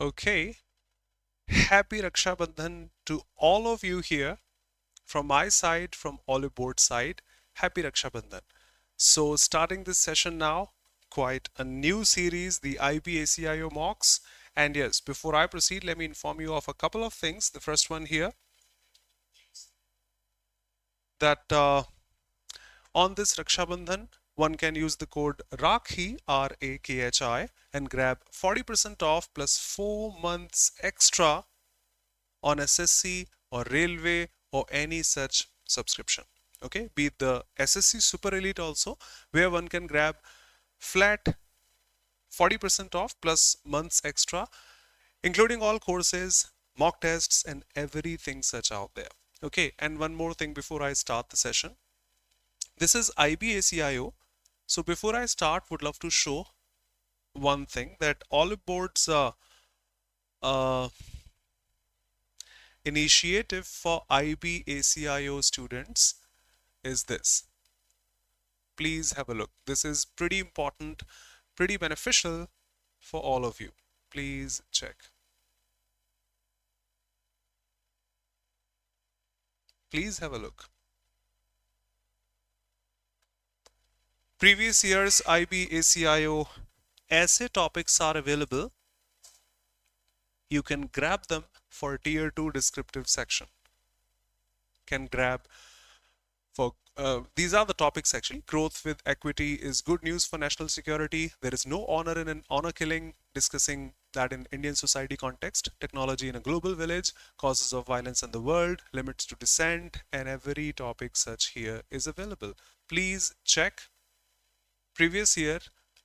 Okay, happy Raksha Bandhan to all of you here from my side, from Oliveboard side. Happy Raksha Bandhan. So, starting this session now, quite a new series, the IB ACIO mocks. And yes, before I proceed, let me inform you of a couple of things. The first one here that on this Raksha Bandhan, one can use the code RAKHI, RAKHI, and grab 40% off plus 4 months extra on SSC or railway or any such subscription. Okay, be it the SSC Super Elite also, where one can grab flat 40% off plus months extra, including all courses, mock tests, and everything such out there. Okay, and one more thing before I start the session. This is IB ACIO. So before I start, would love to show one thing that Oliveboard's uh, initiative for IB ACIO students is this. Please have a look. This is pretty important, pretty beneficial for all of you. Please check. Please have a look. Previous year's IB ACIO essay topics are available. You can grab them for tier 2 descriptive section. Can grab for these are the topics actually. Growth with equity is good news for national security. There is no honor in an honor killing, discussing that in Indian society context. Technology in a global village, causes of violence in the world, limits to dissent, and every topic such here is available. Please check previous year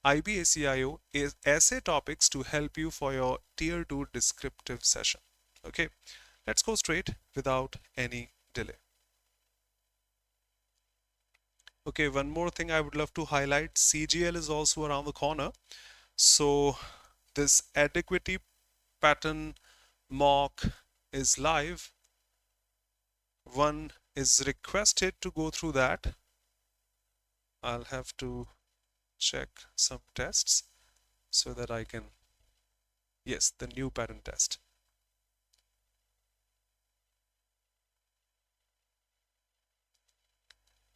IB ACIO is essay topics to help you for your tier 2 descriptive session. Okay, let's go straight without any delay. Okay, one more thing I would love to highlight, CGL is also around the corner. So this adequacy pattern mock is live. One is requested to go through that. I'll have to check some tests so that I can, yes, the new pattern test.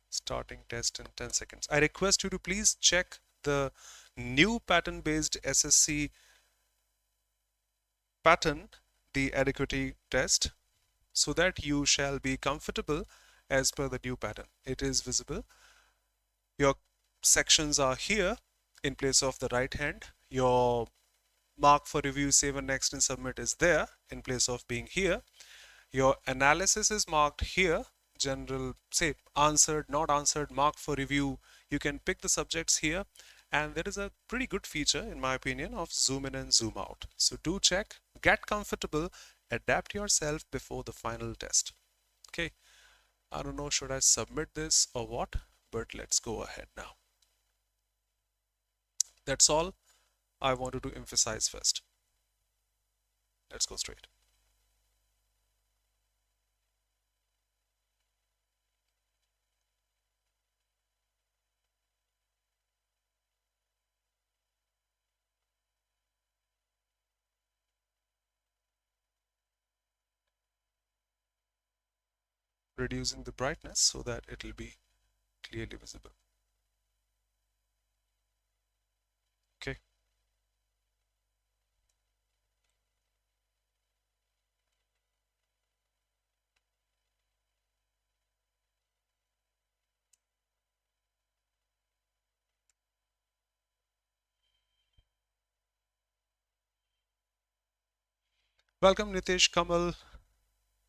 Starting test in 10 seconds. I request you to please check the new pattern based SSC pattern, the adequacy test, so that you shall be comfortable as per the new pattern. It is visible. Your sections are here in place of the right hand. Your mark for review, save and next and submit is there in place of being here. Your analysis is marked here. General, say answered, not answered, mark for review. You can pick the subjects here, and there is a pretty good feature in my opinion of zoom in and zoom out. So do check, get comfortable, adapt yourself before the final test. Okay, I don't know, should I submit this or what, but let's go ahead now. That's all I wanted to emphasize first. Let's go straight. Reducing the brightness so that it will be clearly visible. Okay. Welcome Nitish, Kamal,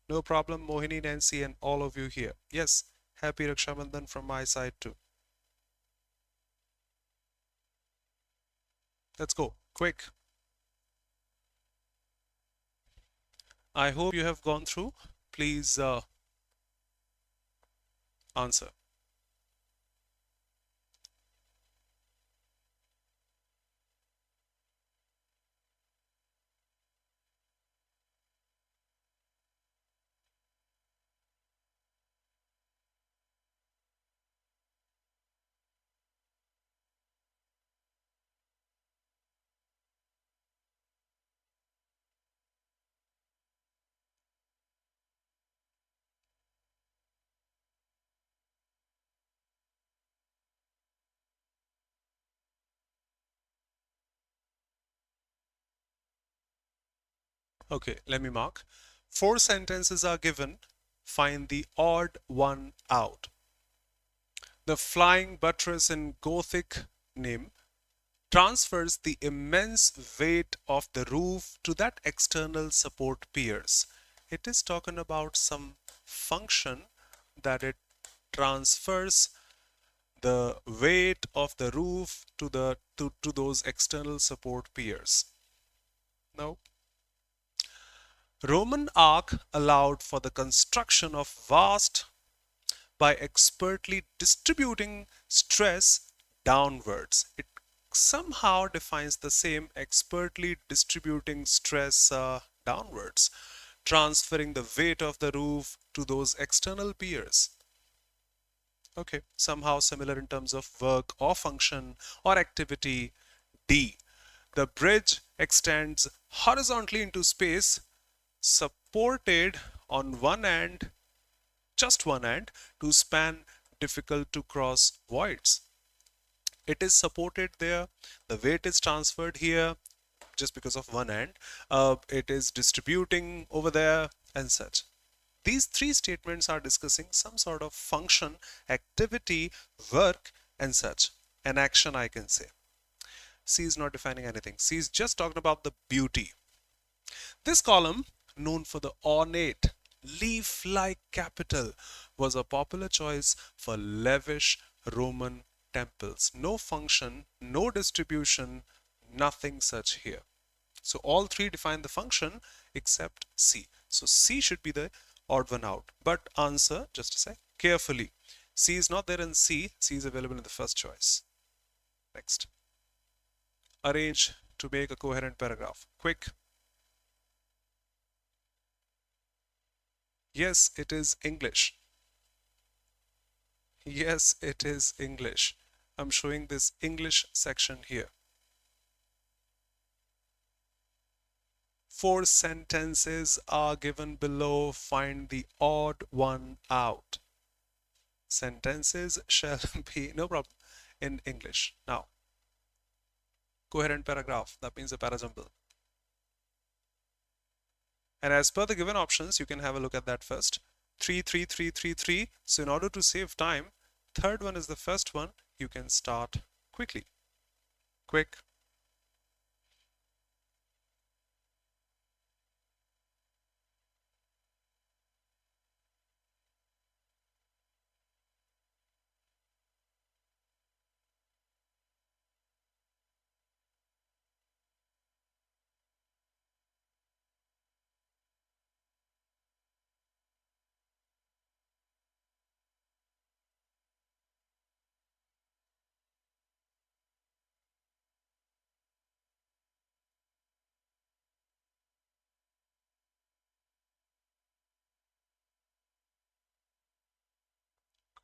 no problem, Mohini, Nancy, and all of you here. Yes, happy Raksha Bandhan from my side too. Let's go, quick. I hope you have gone through. Please answer. Okay, let me mark. 4 sentences are given. Find the odd one out. The flying buttress in Gothic name transfers the immense weight of the roof to that external support piers. It is talking about some function that it transfers the weight of the roof to those external support piers. Now, Roman arc allowed for the construction of vast by expertly distributing stress downwards. It somehow defines the same expertly distributing stress downwards, transferring the weight of the roof to those external piers. Okay, somehow similar in terms of work or function or activity. D. The bridge extends horizontally into space, supported on one end, just one end, to span difficult to cross voids. It is supported there, the weight is transferred here just because of one end, it is distributing over there and such. These three statements are discussing some sort of function, activity, work and such. An action, I can say. C is not defining anything. C is just talking about the beauty. This column, known for the ornate, leaf-like capital, was a popular choice for lavish Roman temples. No function, no distribution, nothing such here. So all three define the function except C. So C should be the odd one out. But answer, just a sec, carefully. C is not there in C. C is available in the first choice. Next. Arrange to make a coherent paragraph. Quick. Yes, it is English. Yes, it is English. I'm showing this English section here. 4 sentences are given below. Find the odd one out. Sentences shall be, no problem, in English. Now, coherent paragraph, that means a para-jumble. And as per the given options, you can have a look at that first. 3, 3, 3, 3, 3. So in order to save time, third one is the first one. You can start quickly. Quick.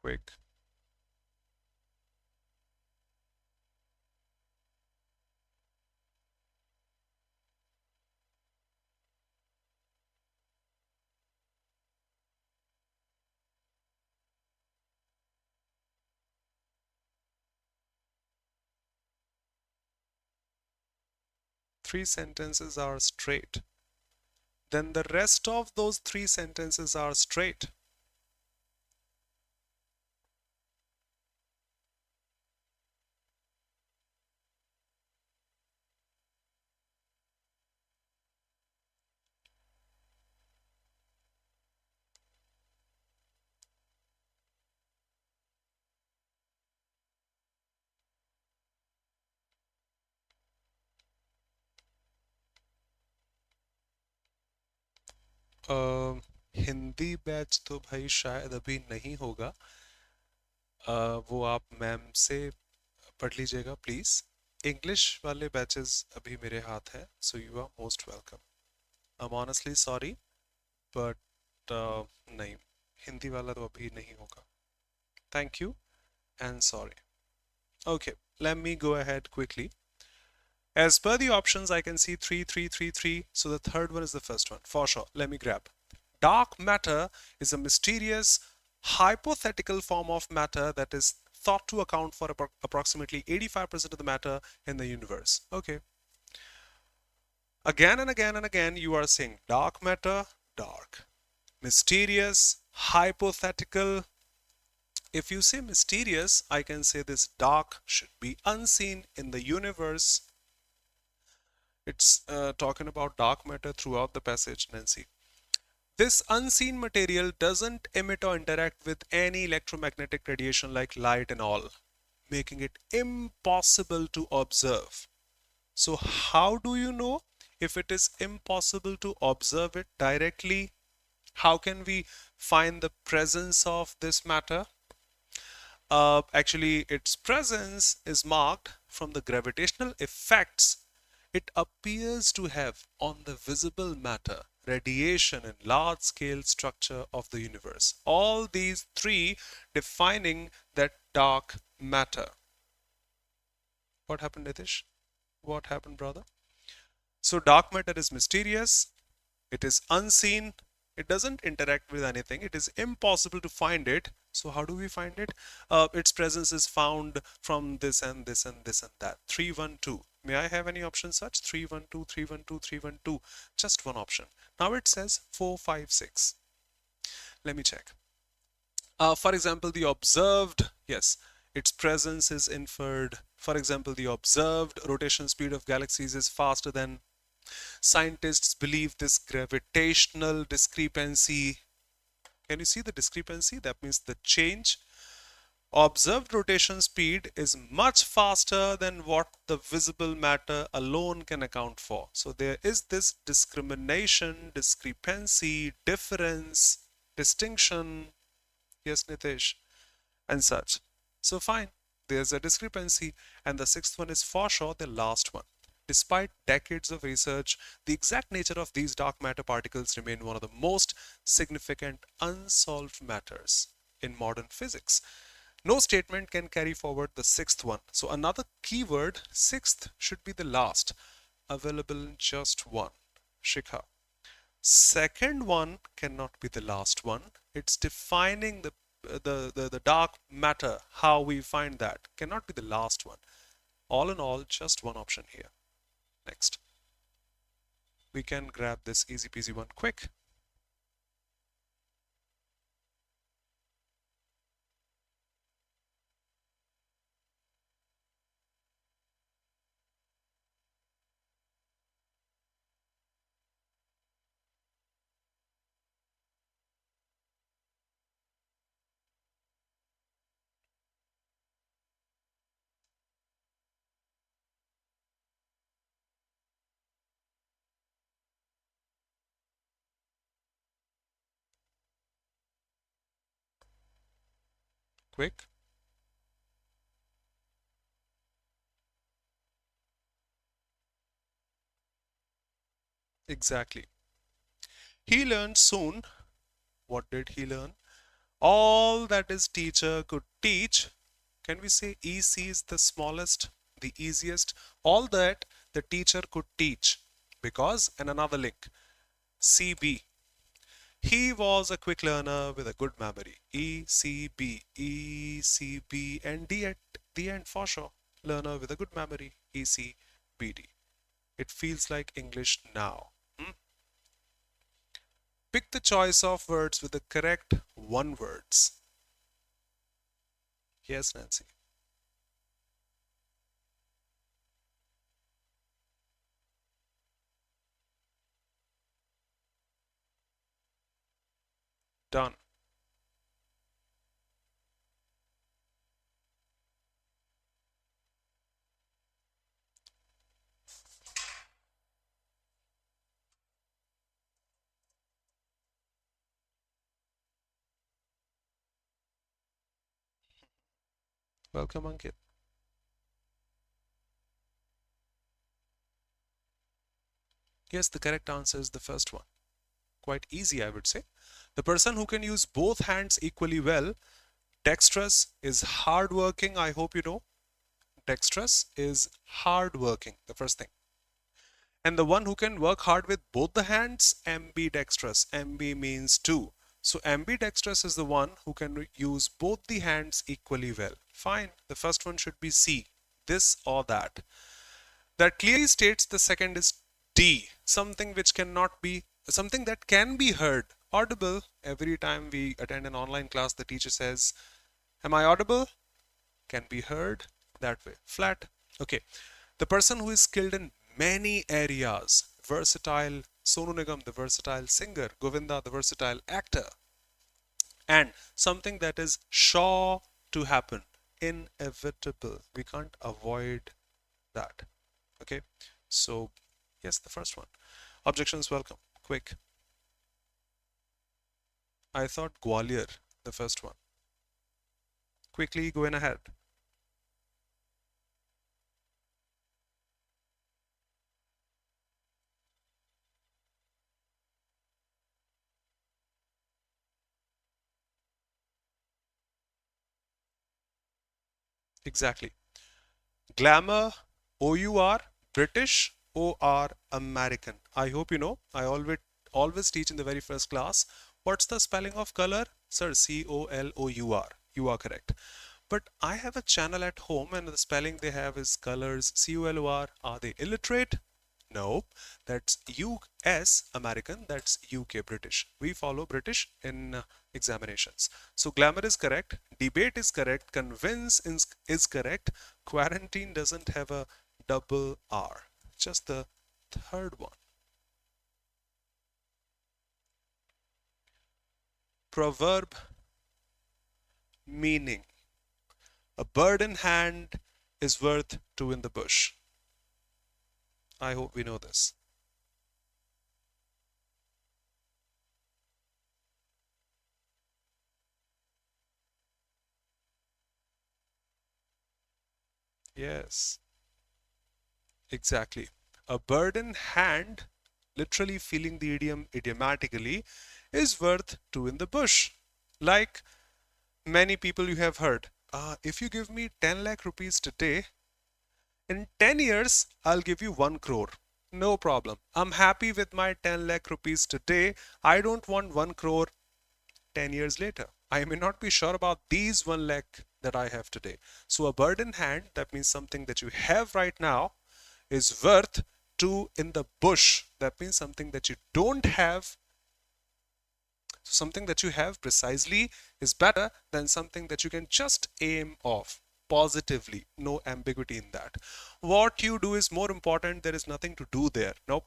Quick. Three sentences are straight. Then the rest of those 3 sentences are straight. Hindi batch तो भाई शायद अभी नहीं होगा. वो आप ma'am से पढ़ लीजिएगा प्लीज. इंग्लिश वाले बैचेस अभी मेरे हाथ है, so you are most welcome. I am honestly sorry but नहीं, हिंदी वाला तो अभी नहीं होगा. Thank you and sorry. Okay, let me go ahead quickly. As per the options, I can see 3, 3, 3, 3. So the third one is the first one, for sure. Let me grab. Dark matter is a mysterious, hypothetical form of matter that is thought to account for approximately 85% of the matter in the universe. Okay. Again and again and again, you are saying dark matter, dark. Mysterious, hypothetical. If you say mysterious, I can say this dark should be unseen in the universe. It's talking about dark matter throughout the passage, Nancy. This unseen material doesn't emit or interact with any electromagnetic radiation like light and all, making it impossible to observe. So how do you know if it is impossible to observe it directly? How can we find the presence of this matter? Actually, its presence is marked from the gravitational effects it appears to have on the visible matter, radiation, and large scale structure of the universe. All these three defining that dark matter. What happened, Nitish? What happened, brother? So dark matter is mysterious, it is unseen, it doesn't interact with anything, it is impossible to find it. So how do we find it? Its presence is found from this and this and this and that. 312. May I have any option such? 312, 312, 312. Just one option. Now it says 456. Let me check. For example, the observed, yes, its presence is inferred. For example, the observed rotation speed of galaxies is faster than. Scientists believe this gravitational discrepancy. Can you see the discrepancy? That means the change. Observed rotation speed is much faster than what the visible matter alone can account for. So there is this discrimination, discrepancy, difference, distinction. Yes, Nitish, and such. So fine, there's a discrepancy. And the sixth one is for sure the last one. Despite decades of research, the exact nature of these dark matter particles remain one of the most significant unsolved matters in modern physics. No statement can carry forward the sixth one. So another keyword, sixth, should be the last. Available in just one. Shikha. Second one cannot be the last one. It's defining the dark matter, how we find that. Cannot be the last one. All in all, just one option here. Next. We can grab this easy peasy one quick. Quick. Exactly. He learned soon. What did he learn? All that his teacher could teach. Can we say EC is the smallest, the easiest? All that the teacher could teach. Because, and another link, CB. He was a quick learner with a good memory. ECB, ECB, and D at the end for sure. Learner with a good memory. ECBD. It feels like English now. Pick the choice of words with the correct one words. Yes, Nancy. Done. Welcome, Ankit. Yes, the correct answer is the first one. Quite easy, I would say. The person who can use both hands equally well, dexterous, is hardworking. I hope you know. Dexterous is hardworking, the first thing. And the one who can work hard with both the hands, ambidextrous. Ambi means two. So ambidextrous is the one who can use both the hands equally well. Fine. The first one should be C. This or that. That clearly states the second is D, something which cannot be, something that can be heard. Audible. Every time we attend an online class, the teacher says, am I audible? Can be heard that way. Flat. Okay. The person who is skilled in many areas. Versatile. Sonu Nigam, the versatile singer. Govinda, the versatile actor. And something that is sure to happen. Inevitable. We can't avoid that. Okay. So, yes, the first one. Objections welcome. Quick. I thought Gwalior, the first one. Quickly going ahead. Exactly. Glamour, O-U-R, British, O-R, American. I hope you know. I always teach in the very first class. What's the spelling of color? Sir, C-O-L-O-U-R. You are correct. But I have a channel at home and the spelling they have is colors, C-O-L-O-R. Are they illiterate? No, that's US American, that's UK British. We follow British in examinations. So glamour is correct, debate is correct, convince is correct, quarantine doesn't have a double R. Just the third one. Proverb meaning. A bird in hand is worth two in the bush. I hope we know this. Yes, exactly. A bird in hand, literally feeling the idiom idiomatically, is worth two in the bush. Like many people you have heard, if you give me 10 lakh rupees today, in 10 years, I'll give you 1 crore. No problem. I'm happy with my 10 lakh rupees today. I don't want 1 crore 10 years later. I may not be sure about these 1 lakh that I have today. So a bird in hand, that means something that you have right now, is worth two in the bush. That means something that you don't have. So something that you have precisely is better than something that you can just aim off positively. No ambiguity in that. What you do is more important. There is nothing to do there. Nope.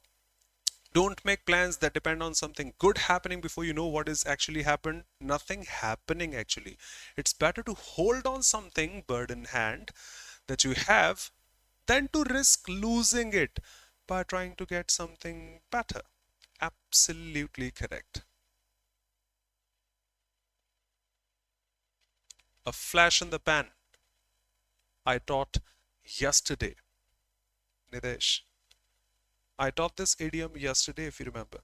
Don't make plans that depend on something good happening before you know what is actually happened. Nothing happening actually. It's better to hold on something bird in hand that you have than to risk losing it by trying to get something better. Absolutely correct. A flash in the pan. I taught yesterday. Nidesh. I taught this idiom yesterday, if you remember.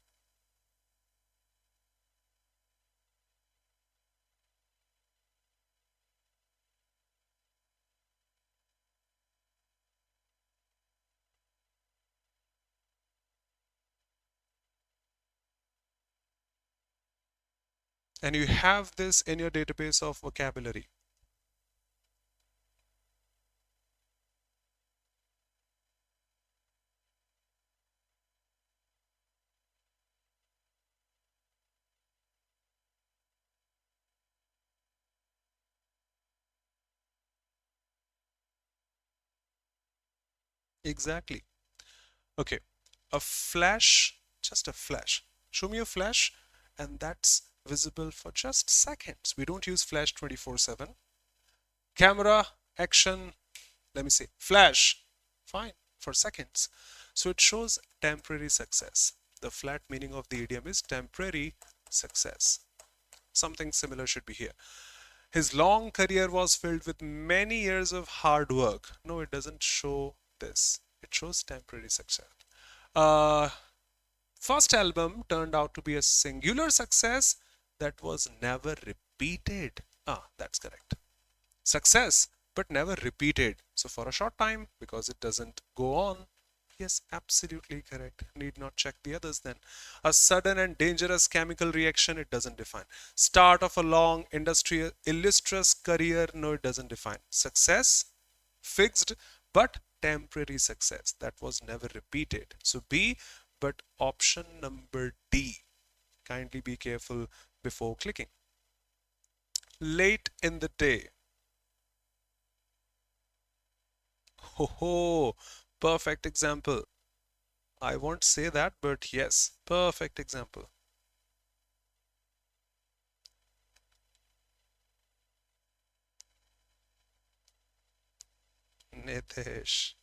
And you have this in your database of vocabulary. Exactly. Okay. A flash, just a flash. Show me a flash, and that's visible for just seconds. We don't use flash 24/7. Camera, action, let me say, flash, fine, for seconds. So it shows temporary success. The flat meaning of the idiom is temporary success. Something similar should be here. His long career was filled with many years of hard work. No, it doesn't show this. It shows temporary success. Uh, First album turned out to be a singular success that was never repeated. That's correct. Success, but never repeated. So for a short time, because it doesn't go on. Yes, absolutely correct. Need not check the others then. A sudden and dangerous chemical reaction, it doesn't define. Start of a long industrial illustrious career, no, it doesn't define. Success, fixed, but temporary success that was never repeated. So B, but option number D. Kindly be careful before clicking. Late in the day. Ho ho, perfect example. I won't say that, but yes, perfect example. Nitish.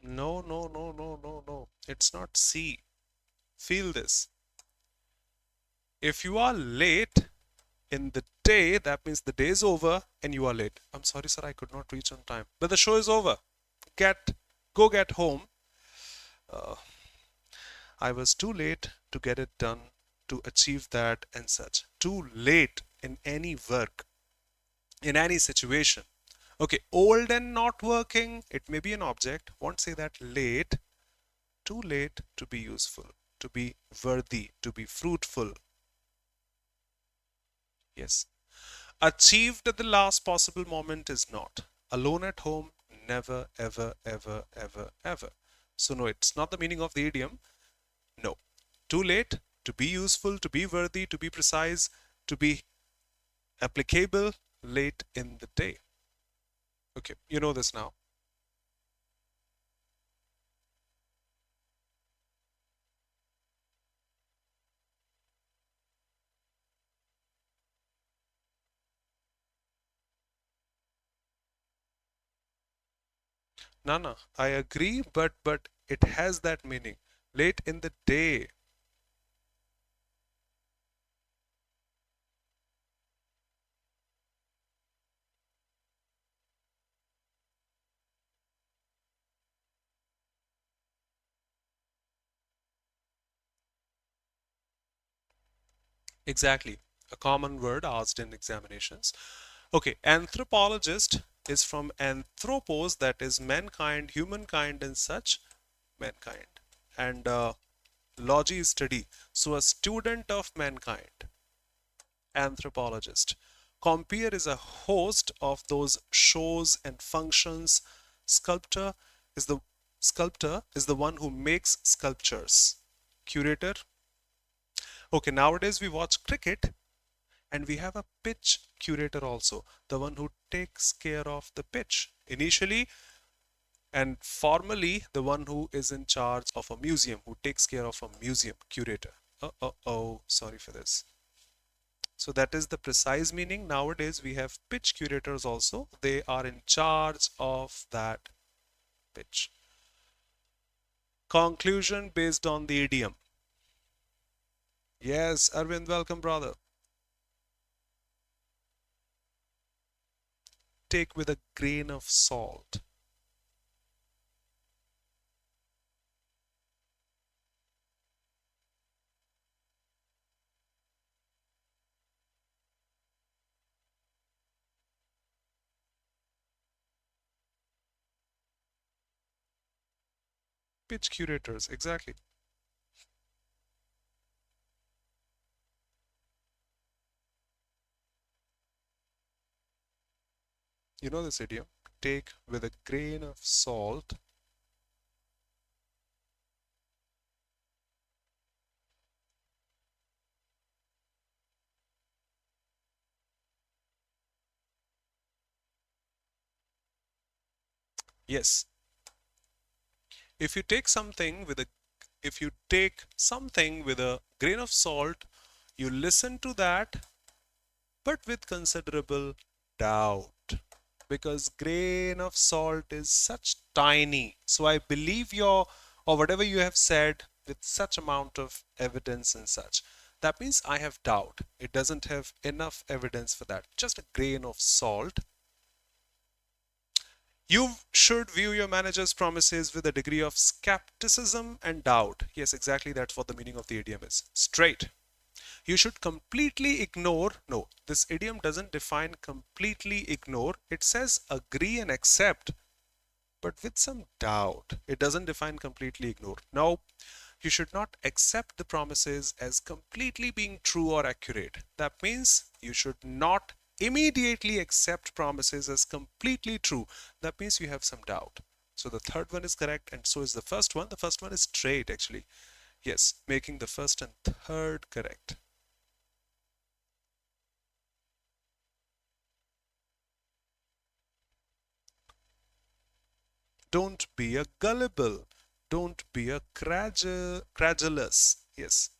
No, no, no, no, no, no. It's not C. Feel this. If you are late in the day, that means the day is over and you are late. I'm sorry, sir, I could not reach on time. But the show is over. Go get home. Uh, I was too late to get it done, to achieve that and such. Too late in any work, in any situation. Okay, old and not working, it may be an object. Won't say that late. Too late to be useful, to be worthy, to be fruitful. Yes. Achieved at the last possible moment is not. Alone at home, never, ever, ever, ever, ever. So no, it's not the meaning of the idiom. No. Too late to be useful, to be worthy, to be precise, to be applicable, late in the day. Okay, you know this now. No, I agree, but it has that meaning. Late in the day. Exactly. A common word asked in examinations. Okay, anthropologist is from anthropos, that is mankind, humankind, and such, mankind. And logy is study. So a student of mankind, anthropologist. Compeer is a host of those shows and functions. Sculptor is the sculptor is the one who makes sculptures. Curator. Okay, nowadays we watch cricket and we have a pitch curator also, the one who takes care of the pitch. Initially and formally, the one who is in charge of a museum, who takes care of a museum, curator. Oh, sorry for this. So that is the precise meaning. Nowadays we have pitch curators also. They are in charge of that pitch. Conclusion based on the idiom. Yes, Arvind, welcome, brother. Take with a grain of salt. Pitch curators, exactly. You know this idiom? Take with a grain of salt. Yes. If you take something with a if you take something with a grain of salt, you listen to that, but with considerable doubt. Because grain of salt is such tiny. So I believe your or whatever you have said with such amount of evidence and such. That means I have doubt. It doesn't have enough evidence for that. Just a grain of salt. You should view your manager's promises with a degree of skepticism and doubt. Yes, exactly. That's what the meaning of the idiom is. Straight. You should completely ignore. No, this idiom doesn't define completely ignore. It says agree and accept, but with some doubt. It doesn't define completely ignore. Now, you should not accept the promises as completely being true or accurate. That means you should not immediately accept promises as completely true. That means you have some doubt. So the third one is correct, and so is the first one. The first one is straight actually. Yes, making the first and third correct. Don't be a gullible. Don't be a credulous. Yes.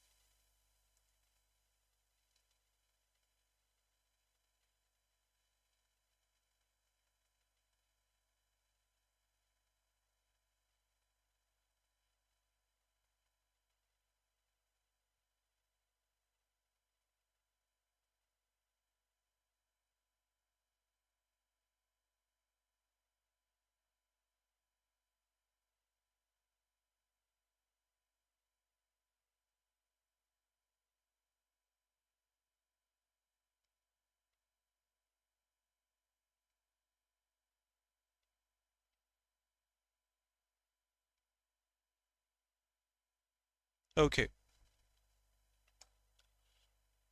Okay.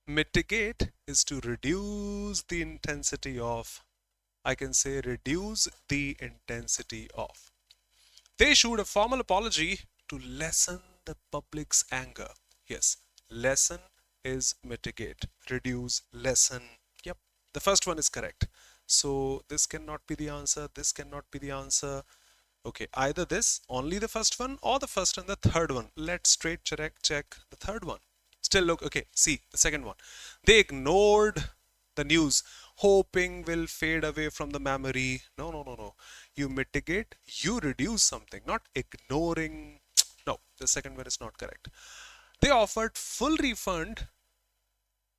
Mitigate is to reduce the intensity of. I can say reduce the intensity of. They issued a formal apology to lessen the public's anger. Yes, lessen is mitigate, reduce, lessen. Yep, the first one is correct. So this cannot be the answer, this cannot be the answer. Okay, either this, only the first one, or the first and the third one. Let's straight check the third one. Still look, okay, see the second one. They ignored the news, hoping will fade away from the memory. No, no, no, no. You mitigate, you reduce something, not ignoring. No, the second one is not correct. They offered full refund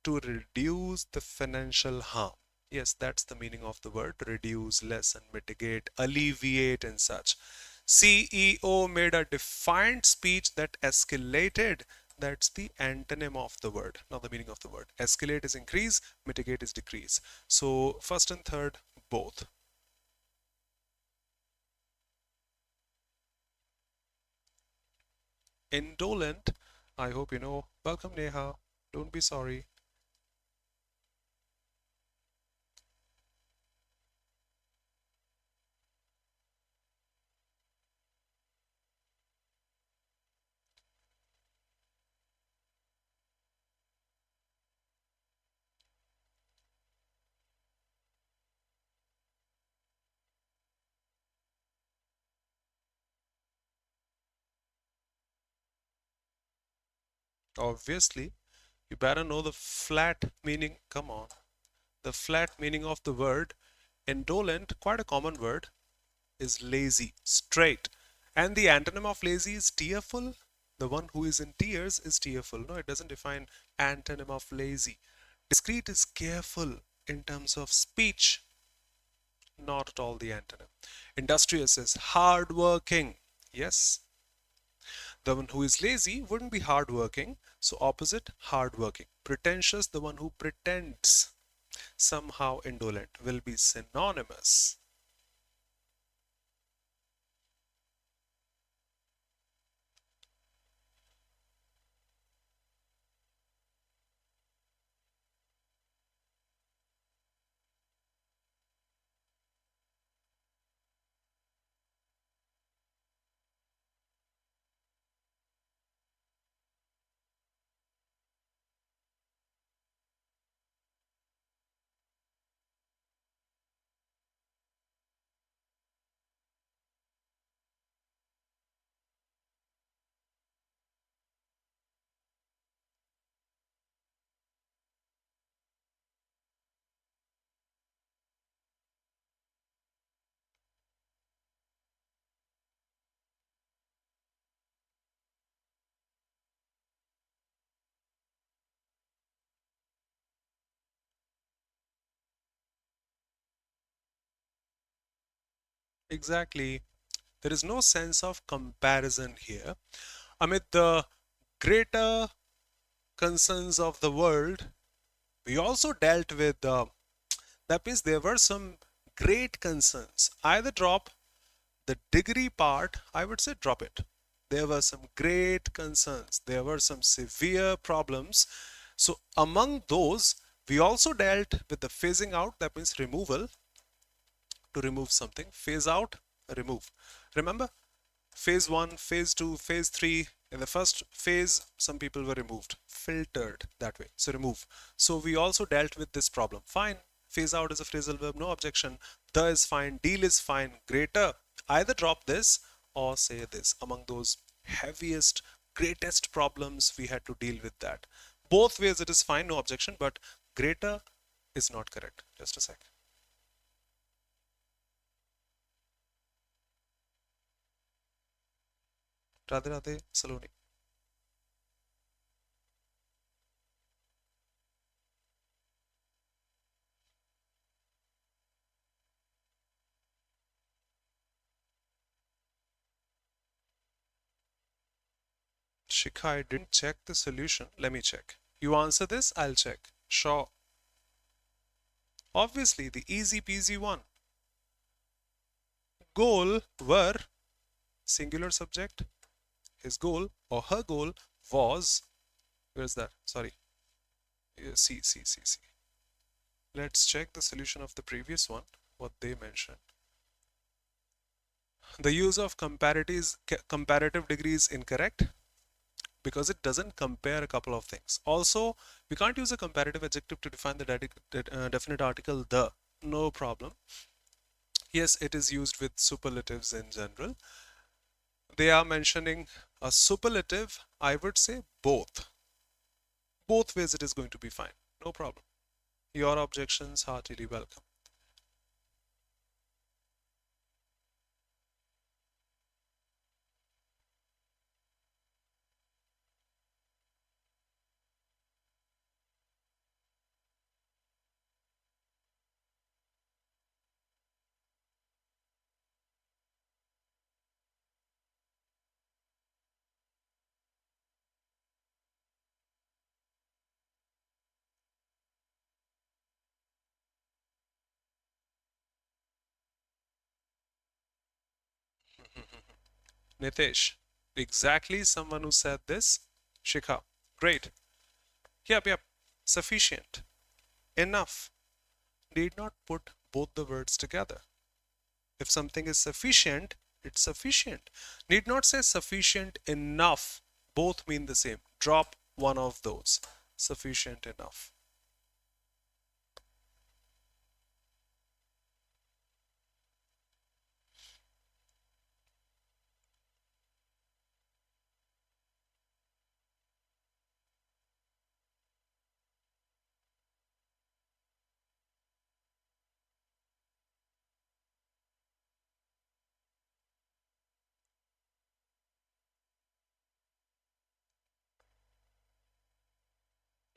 to reduce the financial harm. Yes, that's the meaning of the word reduce, lessen, mitigate, alleviate, and such. CEO made a defiant speech that escalated. That's the antonym of the word, not the meaning of the word. Escalate is increase, mitigate is decrease. So, first and third, both. Indolent, I hope you know. Welcome, Neha. Don't be sorry. Obviously, you better know the flat meaning. Come on. The flat meaning of the word indolent, quite a common word, is lazy, straight. And the antonym of lazy is tearful. The one who is in tears is tearful. No, it doesn't define antonym of lazy. Discreet is careful in terms of speech, not at all the antonym. Industrious is hardworking. Yes, the one who is lazy wouldn't be hardworking. So opposite, hardworking. Pretentious, the one who pretends. Somehow indolent will be synonymous. Exactly. There is no sense of comparison here. Amid the greater concerns of the world, we also dealt with, that means there were some great concerns. Either drop the degree part, I would say drop it. There were some great concerns. There were some severe problems. So among those, we also dealt with the phasing out, that means removal, to remove something. Phase out, remove. Remember, phase 1, phase 2, phase 3. In the first phase, some people were removed, filtered that way. So remove. So we also dealt with this problem. Fine. Phase out is a phrasal verb, no objection. The is fine, deal is fine, greater. Either drop this or say this. Among those heaviest, greatest problems, we had to deal with that. Both ways it is fine, no objection, but greater is not correct. Just a sec. Radhe Radhe, Saloni. Shikha, I didn't check the solution. Let me check. You answer this, I'll check. Sure. Obviously, the easy peasy one. Goal were singular subject. His goal or her goal was, where's that? Sorry. C, C, C, C. Let's check the solution of the previous one, what they mentioned. The use of comparative degree is incorrect because it doesn't compare a couple of things. Also, we can't use a comparative adjective to define the definite article the. No problem. Yes, it is used with superlatives in general. They are mentioning a superlative. I would say both. Both ways it is going to be fine. No problem. Your objections heartily welcome. Nitesh, exactly someone who said this. Shikha, great. Yep, yep. Sufficient. Enough. Need not put both the words together. If something is sufficient, it's sufficient. Need not say sufficient enough. Both mean the same. Drop one of those. Sufficient enough.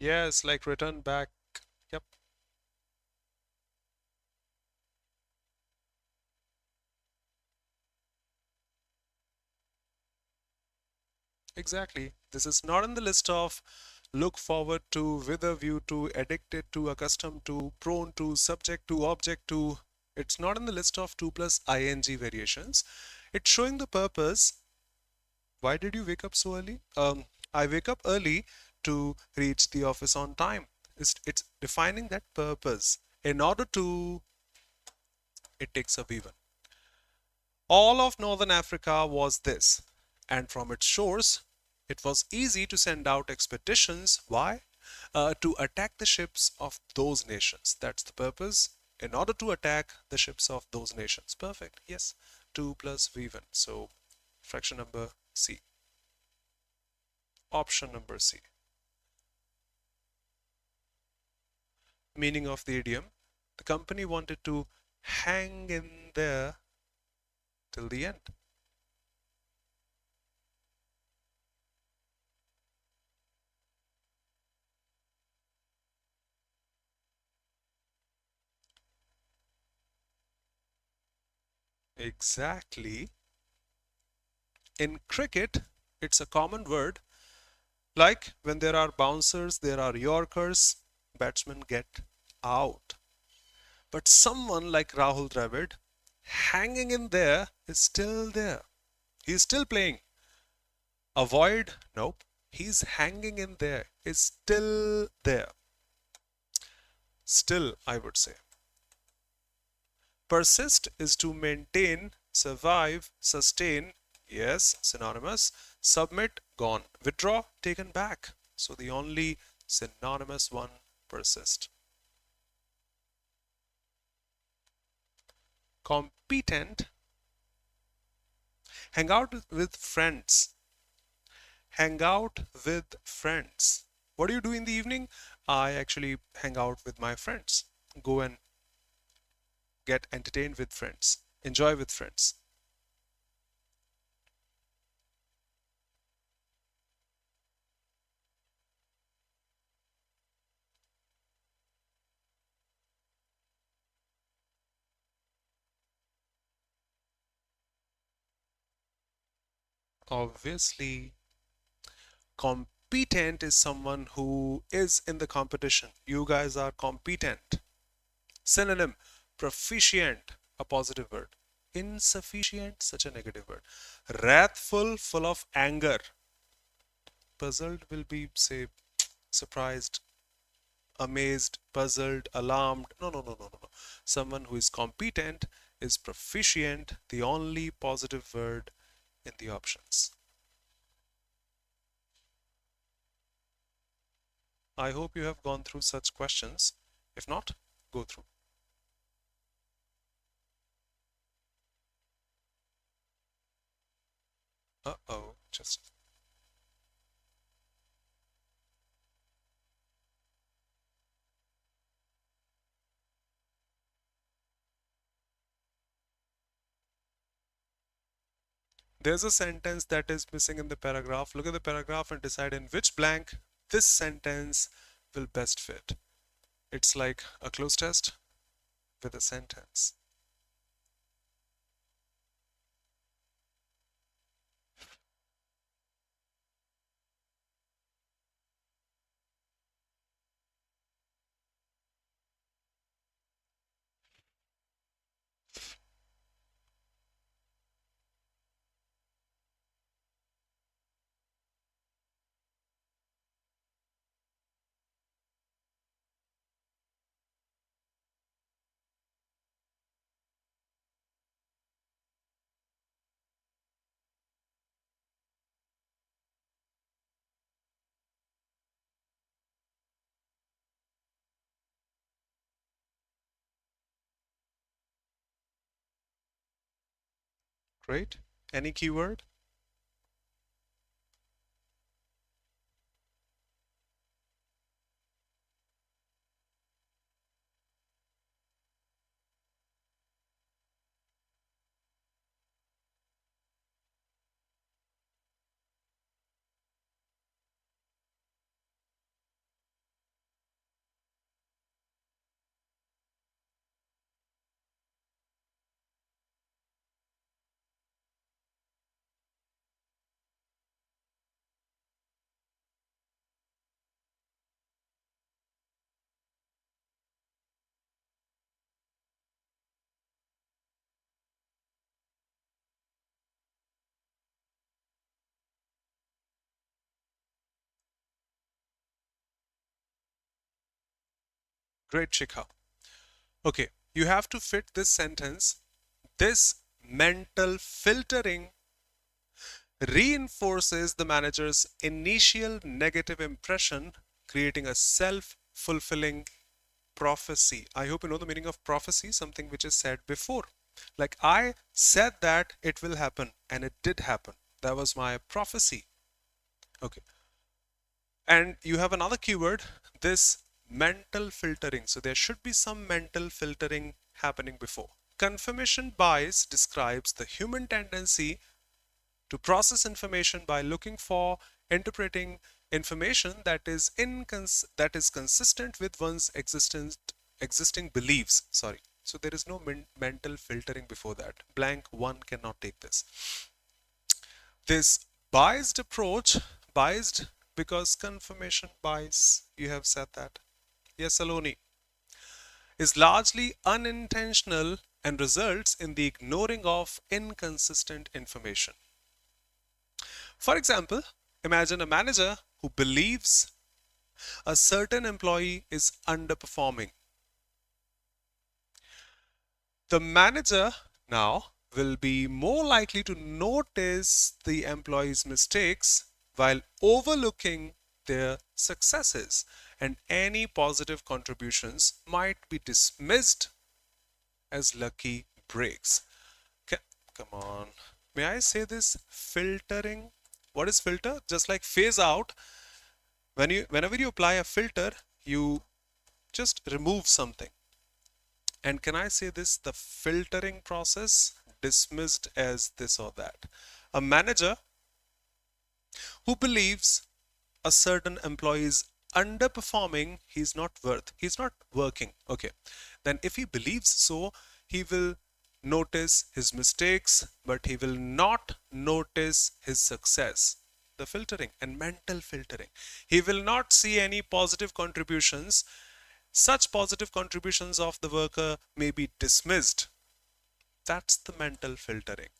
Yes, like return back. Yep, exactly. This is not in the list of look forward to, with a view to, addicted to, accustomed to, prone to, subject to, object to. It's not in the list of 2 plus ing variations. It's showing the purpose. Why did you wake up so early? I wake up early to reach the office on time. It's defining that purpose. In order to, it takes a V1. All of northern Africa was this, and from its shores, it was easy to send out expeditions. Why? To attack the ships of those nations. That's the purpose. In order to attack the ships of those nations. Perfect. Yes. 2 plus V1. So, fraction number C. Option number C. Meaning of the idiom. The company wanted to hang in there till the end. Exactly. In cricket, it's a common word. Like when there are bouncers, there are Yorkers, batsmen get out. But someone like Rahul Dravid, hanging in there, is still there. He's still playing. Avoid? Nope. He's hanging in there. Is still there. Still, I would say. Persist is to maintain, survive, sustain. Yes, synonymous. Submit, gone. Withdraw, taken back. So the only synonymous one, persist. Competent, hang out with friends. Hang out with friends. What do you do in the evening? I actually hang out with my friends. Go and get entertained with friends. Enjoy with friends. Obviously, competent is someone who is in the competition. You guys are competent. Synonym, proficient, a positive word. Insufficient, such a negative word. Wrathful, full of anger. Puzzled will be, say, surprised, amazed, puzzled, alarmed. No, no, no, no, no, no. Someone who is competent is proficient, the only positive word in the options. I hope you have gone through such questions. If not, go through. Uh-oh, just there's a sentence that is missing in the paragraph. Look at the paragraph and decide in which blank this sentence will best fit. It's like a cloze test with a sentence. Great. Any keyword? Great, Shikha. Okay, you have to fit this sentence. This mental filtering reinforces the manager's initial negative impression, creating a self-fulfilling prophecy. I hope you know the meaning of prophecy, something which is said before. Like I said that it will happen and it did happen. That was my prophecy. Okay. And you have another keyword, this mental filtering. So there should be some mental filtering happening before. Confirmation bias describes the human tendency to process information by looking for, interpreting information that is consistent with one's existing beliefs. Sorry. So there is no mental filtering before that. Blank one cannot take this. This biased approach, biased Because confirmation bias, you have said that. Yes, Saloni, is largely unintentional and results in the ignoring of inconsistent information. For example, imagine a manager who believes a certain employee is underperforming. The manager now will be more likely to notice the employee's mistakes while overlooking their successes, and any positive contributions might be dismissed as lucky breaks. Come on. May I say this? Filtering. What is filter? Just like phase out. Whenever you apply a filter, you just remove something. And can I say this? The filtering process dismissed as this or that. A manager who believes a certain employee is underperforming, he's not working. Okay. Then if he believes so, he will notice his mistakes, but he will not notice his success. The filtering and mental filtering. He will not see any positive contributions. Such positive contributions of the worker may be dismissed. That's the mental filtering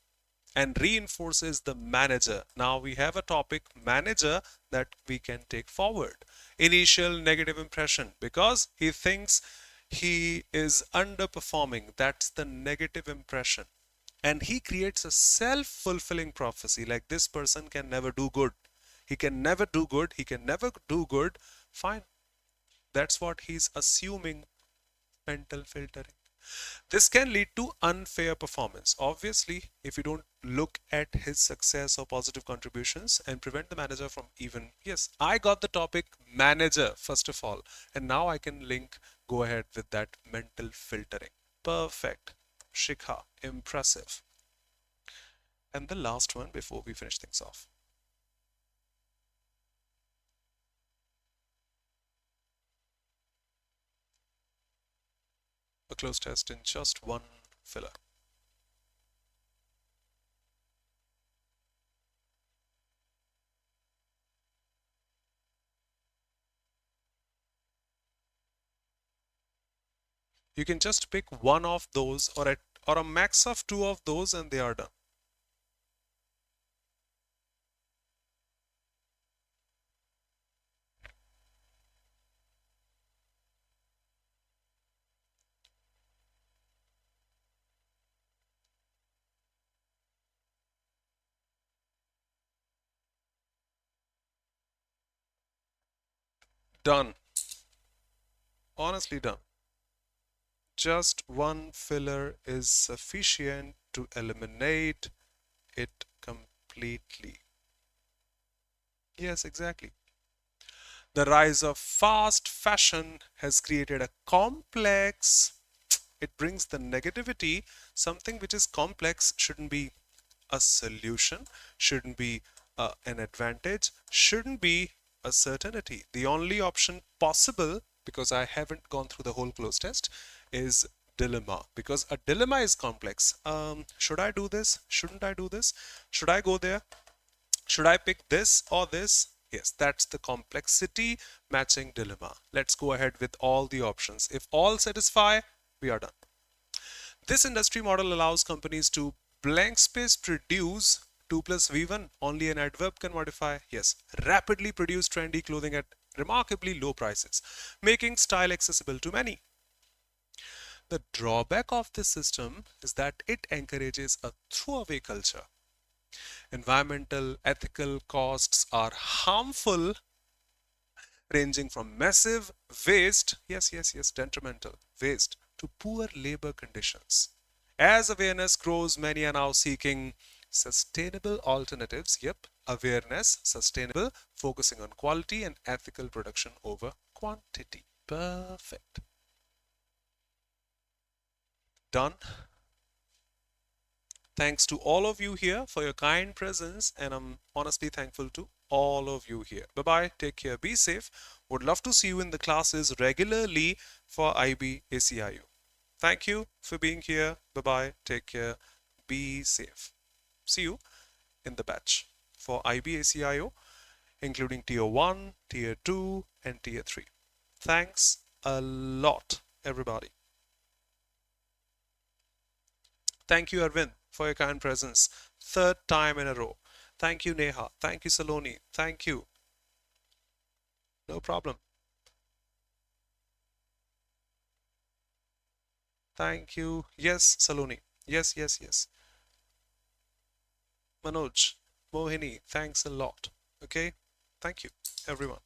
and reinforces the manager. Now we have a topic manager that we can take forward. Initial negative impression because he thinks he is underperforming. That's the negative impression. And he creates a self-fulfilling prophecy like this person can never do good. He can never do good. He can never do good. Fine. That's what he's assuming. Mental filtering. This can lead to unfair performance. Obviously, if you don't look at his success or positive contributions and prevent the manager from even, yes, I got the topic manager first of all, and now I can go ahead with that mental filtering. Perfect. Shikha, impressive. And the last one before we finish things off. A close test in just one filler. You can just pick one of those or a max of two of those and they are done. Done. Honestly done. Just one filler is sufficient to eliminate it completely. Yes, exactly. The rise of fast fashion has created a complex, it brings the negativity. Something which is complex shouldn't be a solution, shouldn't be an advantage, shouldn't be a certainty. The only option possible, because I haven't gone through the whole close test, is dilemma, because a dilemma is complex. Should I do this? Shouldn't I do this? Should I go there? Should I pick this or this? Yes, that's the complexity matching dilemma. Let's go ahead with all the options. If all satisfy, we are done. This industry model allows companies to blank space produce 2 plus V1, only an adverb can modify. Yes, rapidly produce trendy clothing at remarkably low prices, making style accessible to many. The drawback of this system is that it encourages a throwaway culture. Environmental, ethical costs are harmful, ranging from massive waste, yes, detrimental waste, to poor labor conditions. As awareness grows, many are now seeking sustainable alternatives. Yep, awareness, sustainable, focusing on quality and ethical production over quantity. Perfect. Done. Thanks to all of you here for your kind presence, and I'm honestly thankful to all of you here. Bye bye, take care, be safe. Would love to see you in the classes regularly for IB ACIO. Thank you for being here. Bye bye, take care, be safe. See you in the batch for IB ACIO including tier 1, tier 2, and tier 3. Thanks a lot, everybody. Thank you, Arvind, for your kind presence. Third time in a row. Thank you, Neha. Thank you, Saloni. Thank you. No problem. Thank you. Yes, Saloni. Yes, yes, yes. Manoj, Mohini, thanks a lot. Okay. Thank you, everyone.